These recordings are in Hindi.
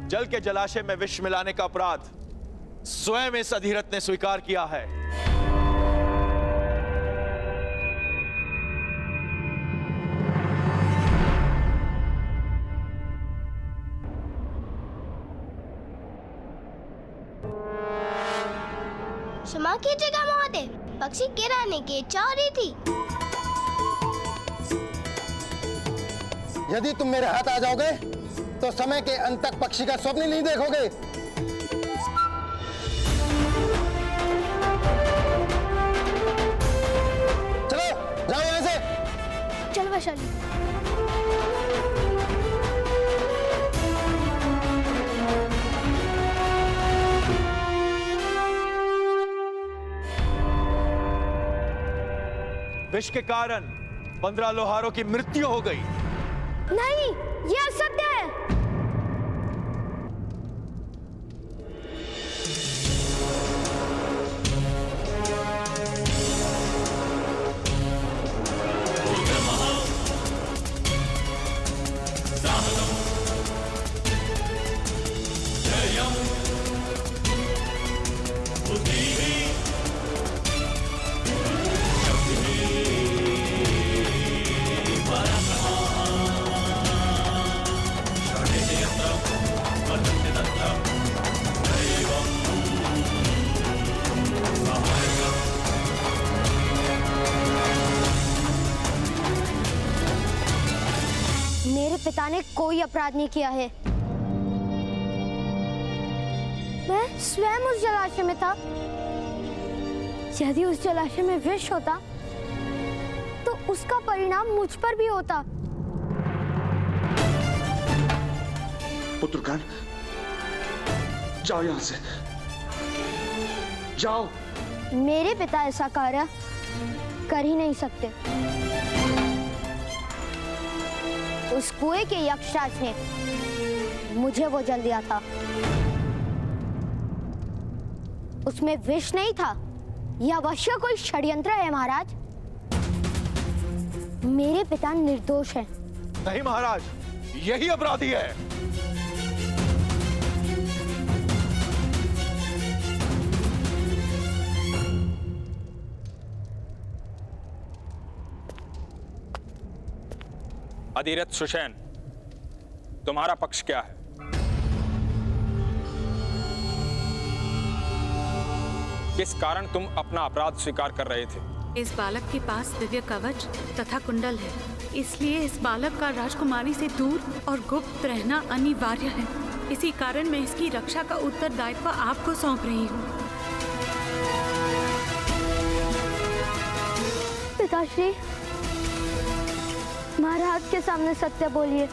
जल के जलाशय में विष मिलाने का अपराध स्वयं इस अधिरथ ने स्वीकार किया है। क्षमा कीजिएगा महोदय, पक्षी गिराने की इच्छा हो रही थी। यदि तुम मेरे हाथ आ जाओगे तो समय के अंत तक पक्षी का स्वप्न नहीं देखोगे। चलो जाओ यहाँ से। चल वैशाली। विष के कारण 15 लोहारों की मृत्यु हो गई। नहीं, ये असत्य है। मेरे पिता ने कोई अपराध नहीं किया है। मैं स्वयं उस जलाशय में था। यदि उस जलाशय में विष होता तो उसका परिणाम मुझ पर भी होता। पुत्रकान, जाओ यहां से, जाओ। मेरे पिता ऐसा कार्य कर ही नहीं सकते। उस कुएं के यक्षराज ने मुझे वो जल दिया था। उसमें विष नहीं था। यह अवश्य कोई षड्यंत्र है महाराज। मेरे पिता निर्दोष हैं। नहीं महाराज, यही अपराधी है। अधिरथ सुषेण, तुम्हारा पक्ष क्या है? किस कारण तुम अपना अपराध स्वीकार कर रहे थे? इस बालक के पास दिव्य कवच तथा कुंडल है, इसलिए इस बालक का राजकुमारी से दूर और गुप्त रहना अनिवार्य है। इसी कारण मैं इसकी रक्षा का उत्तरदायित्व आपको सौंप रही हूँ। पिताश्री, महाराज के सामने सत्य बोलिए।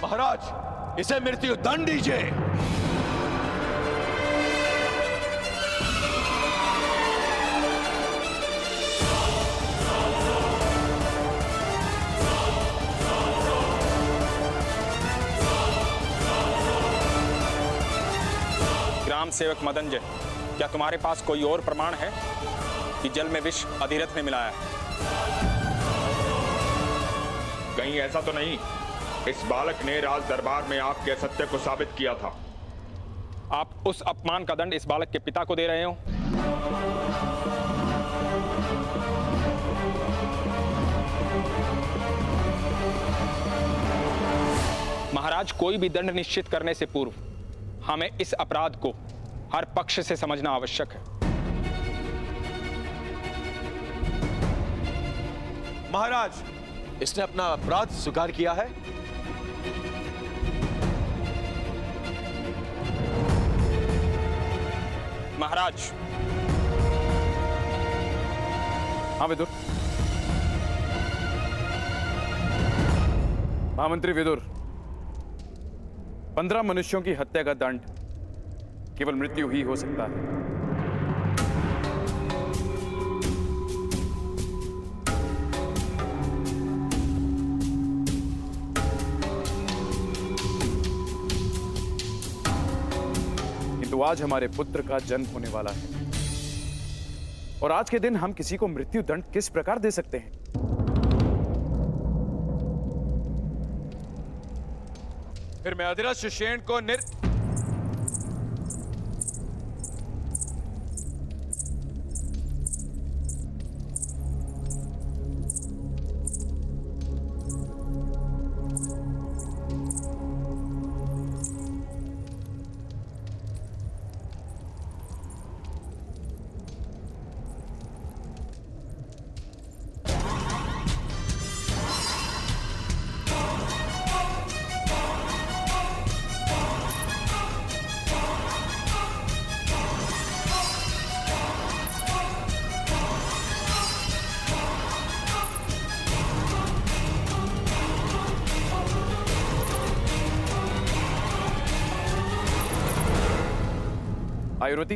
महाराज, इसे मृत्यु दंड दीजिए। ग्राम सेवक मदनजय, क्या तुम्हारे पास कोई और प्रमाण है कि जल में विष अधिरथ ने मिलाया है? कहीं ऐसा तो नहीं इस बालक ने राज दरबार में आपके असत्य को साबित किया था? आप उस अपमान का दंड इस बालक के पिता को दे रहे हो? महाराज, कोई भी दंड निश्चित करने से पूर्व हमें इस अपराध को हर पक्ष से समझना आवश्यक है। महाराज, इसने अपना अपराध स्वीकार किया है। महाराज। हाँ विदुर। महामंत्री विदुर, 15 मनुष्यों की हत्या का दंड केवल मृत्यु ही हो सकता है। किंतु आज हमारे पुत्र का जन्म होने वाला है और आज के दिन हम किसी को मृत्यु दंड किस प्रकार दे सकते हैं? फिर मैं अधिरथ सुषेण को आयुर्वती,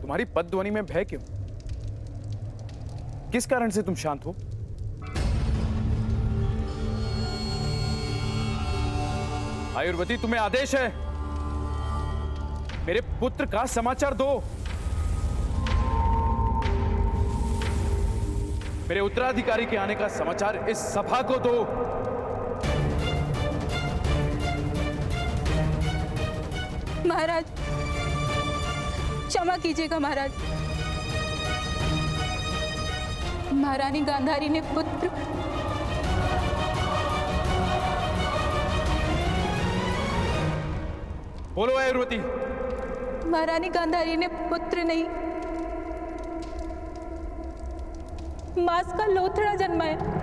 तुम्हारी पद ध्वनि में भय क्यों? किस कारण से तुम शांत हो? आयुर्वती, तुम्हें आदेश है, मेरे पुत्र का समाचार दो। मेरे उत्तराधिकारी के आने का समाचार इस सभा को दो। महाराज, क्षमा कीजिएगा महाराज। महारानी गांधारी ने पुत्र बोलो आयुर्वती। महारानी गांधारी ने पुत्र नहीं, मांस का लोथड़ा जन्मा है।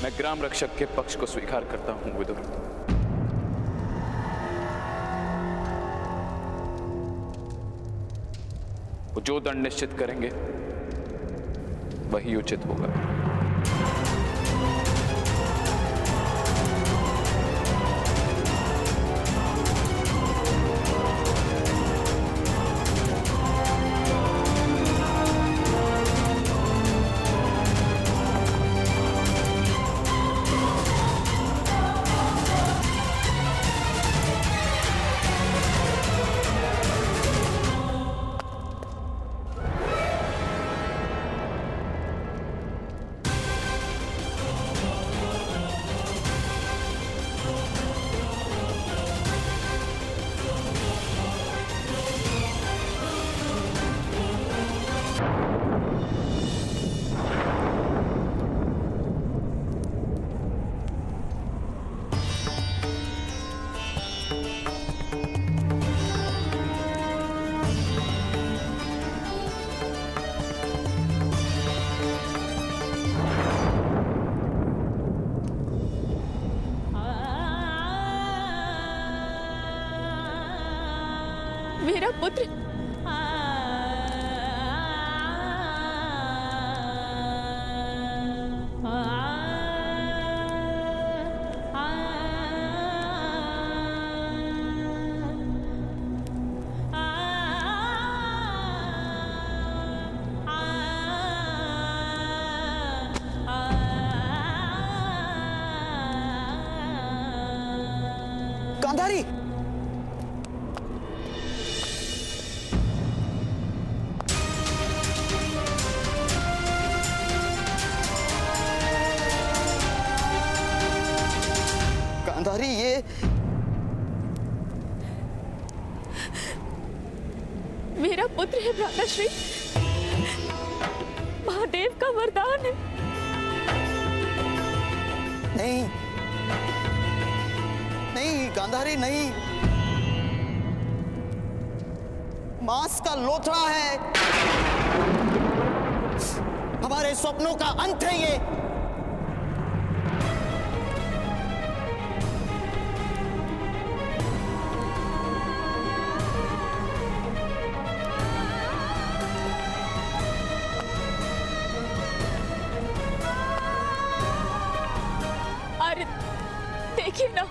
मैं ग्राम रक्षक के पक्ष को स्वीकार करता हूं विदुर। वो जो दंड निश्चित करेंगे वही उचित होगा। मेरा पुत्र गांधारी, गांधारी, ये मेरा पुत्र है भ्राताश्री। का वरदान है। नहीं नहीं गांधारी नहीं, मांस का लोथड़ा है, हमारे स्वप्नों का अंत है ये। अरे देखिए ना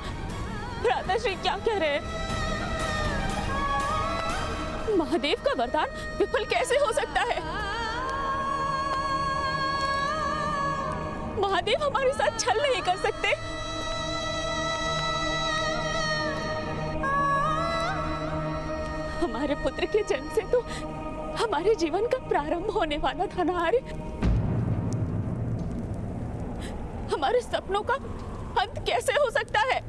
भ्राताश्री क्या कह रहे हैं। महादेव का वरदान विफल कैसे हो सकता है? महादेव हमारे साथ छल नहीं कर सकते। हमारे पुत्र के जन्म से तो हमारे जीवन का प्रारंभ होने वाला था ना आर्य। हमारे सपनों का अंत कैसे हो सकता है?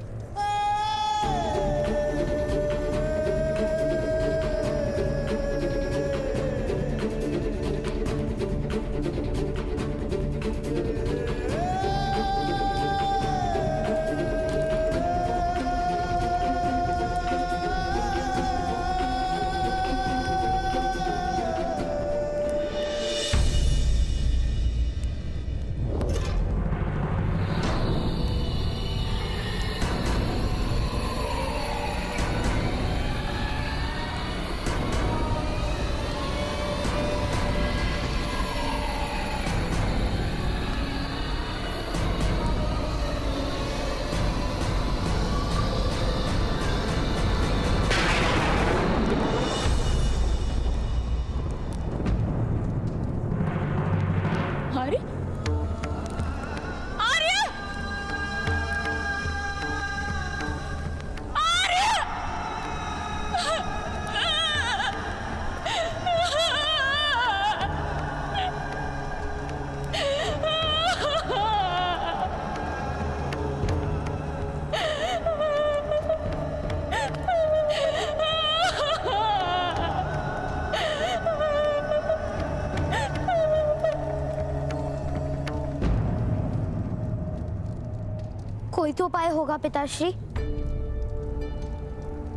कोई तो उपाय होगा पिताश्री।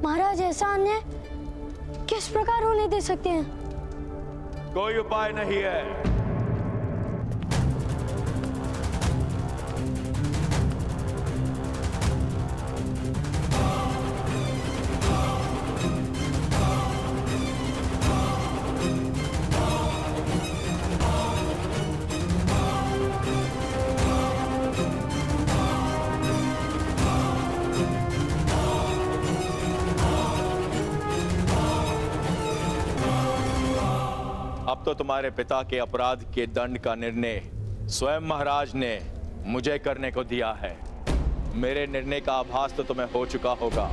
महाराज ऐसा अन्याय किस प्रकार होने दे सकते हैं? कोई उपाय नहीं है। अब तो तुम्हारे पिता के अपराध के दंड का निर्णय स्वयं महाराज ने मुझे करने को दिया है। मेरे निर्णय का आभास तो तुम्हें हो चुका होगा।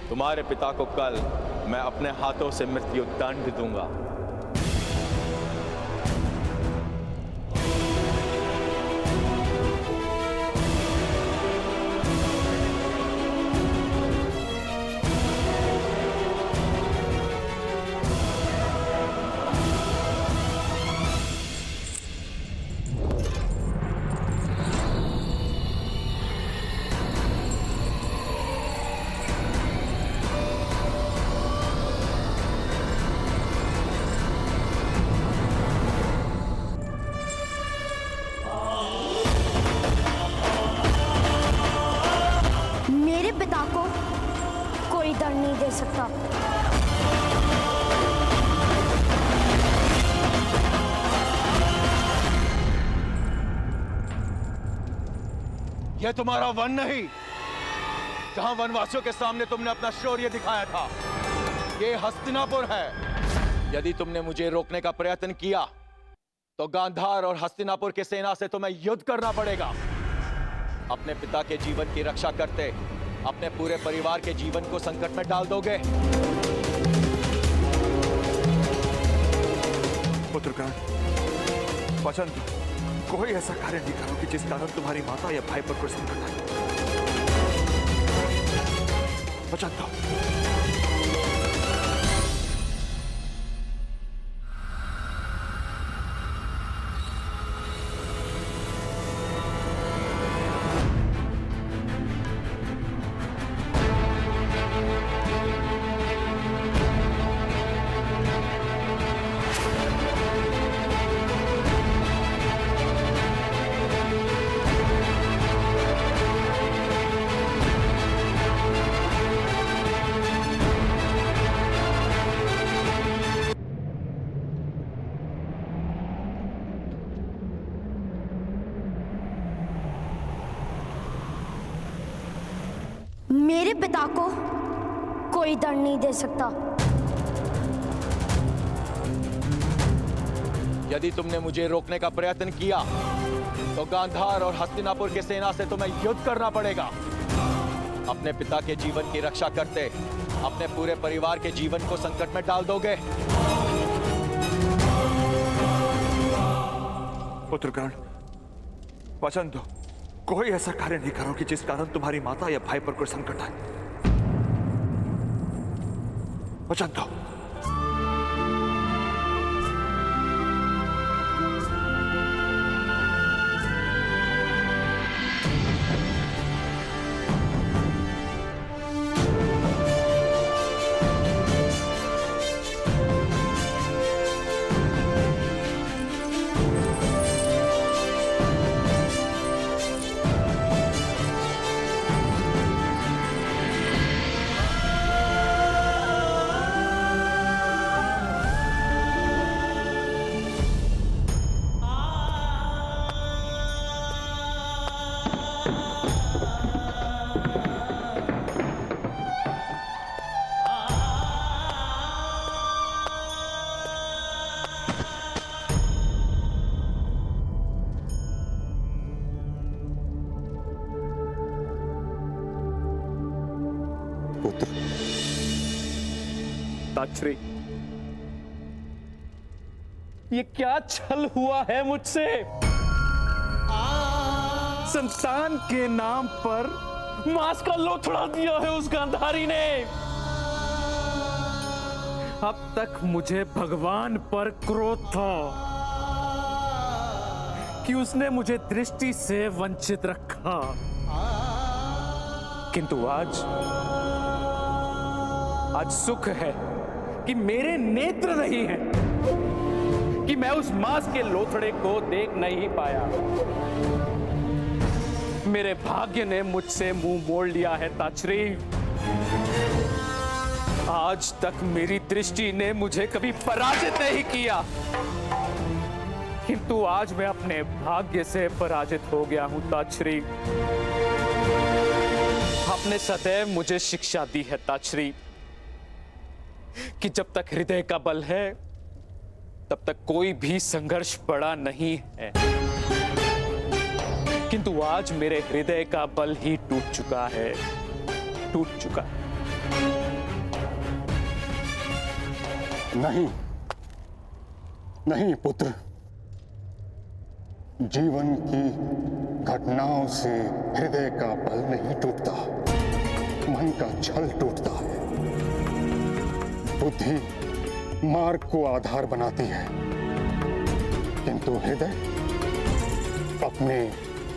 तुम्हारे पिता को कल मैं अपने हाथों से मृत्यु दंड दूंगा। दंड नहीं दे सकता। यह तुम्हारा वन नहीं, जहां वनवासियों के सामने तुमने अपना शौर्य दिखाया था। ये हस्तिनापुर है। यदि तुमने मुझे रोकने का प्रयत्न किया तो गांधार और हस्तिनापुर की सेना से तुम्हें युद्ध करना पड़ेगा। अपने पिता के जीवन की रक्षा करते अपने पूरे परिवार के जीवन को संकट में डाल दोगे। पुत्रकान, वचन दो, कोई ऐसा कार्य नहीं करोगे जिस कारण तुम्हारी माता या भाई पर कोई संकट आए। वचन दो। मेरे पिता को कोई दंड नहीं दे सकता। यदि तुमने मुझे रोकने का प्रयत्न किया तो गांधार और हस्तिनापुर की सेना से तुम्हें युद्ध करना पड़ेगा। अपने पिता के जीवन की रक्षा करते अपने पूरे परिवार के जीवन को संकट में डाल दोगे। पुत्रगण, वचन दो, कोई ऐसा कार्य नहीं करो कि जिस कारण तुम्हारी माता या भाई पर कोई संकट आए। वचन दो। ताक्षरी, ये क्या छल हुआ है मुझसे? संतान के नाम पर मांस का लोथड़ा दिया है उस गांधारी ने। अब तक मुझे भगवान पर क्रोध था कि उसने मुझे दृष्टि से वंचित रखा, किंतु आज सुख है कि मेरे नेत्र नहीं हैं, कि मैं उस मांस के लोथड़े को देख नहीं पाया। मेरे भाग्य ने मुझसे मुंह मोड़ लिया है ताक्षरी। आज तक मेरी दृष्टि ने मुझे कभी पराजित नहीं किया, किंतु आज मैं अपने भाग्य से पराजित हो गया हूं ताक्षरी। आपने सदैव मुझे शिक्षा दी है ताक्षरी कि जब तक हृदय का बल है तब तक कोई भी संघर्ष बड़ा नहीं है, किंतु आज मेरे हृदय का बल ही टूट चुका है, टूट चुका है। नहीं नहीं पुत्र, जीवन की घटनाओं से हृदय का बल नहीं टूटता, मन का छल टूटता है। बुद्धि मार्ग को आधार बनाती है, किंतु हृदय अपने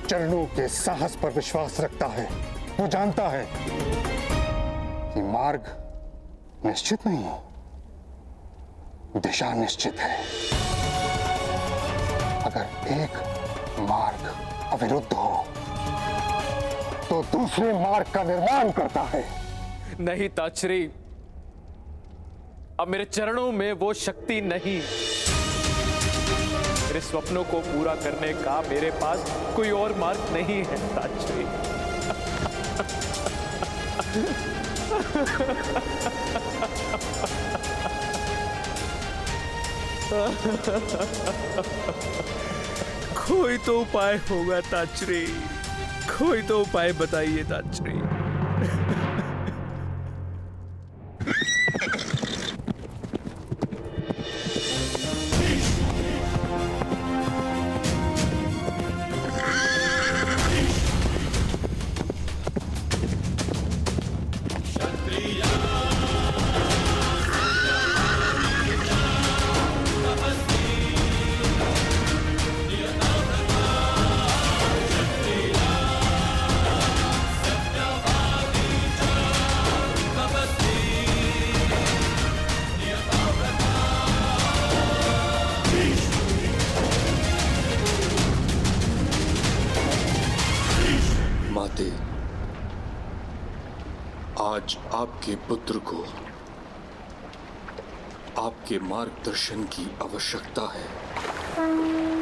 चरणों के साहस पर विश्वास रखता है। वो जानता है कि मार्ग निश्चित नहीं, दिशा निश्चित है। अगर एक मार्ग अविरुद्ध हो तो दूसरे मार्ग का निर्माण करता है। नहीं ताक्षरी, अब मेरे चरणों में वो शक्ति नहीं। मेरे स्वप्नों को पूरा करने का मेरे पास कोई और मार्ग नहीं है ताक्षरी। कोई तो उपाय होगा ताक्षरी, कोई तो उपाय बताइए ताक्षरी। आज आपके पुत्र को आपके मार्गदर्शन की आवश्यकता है।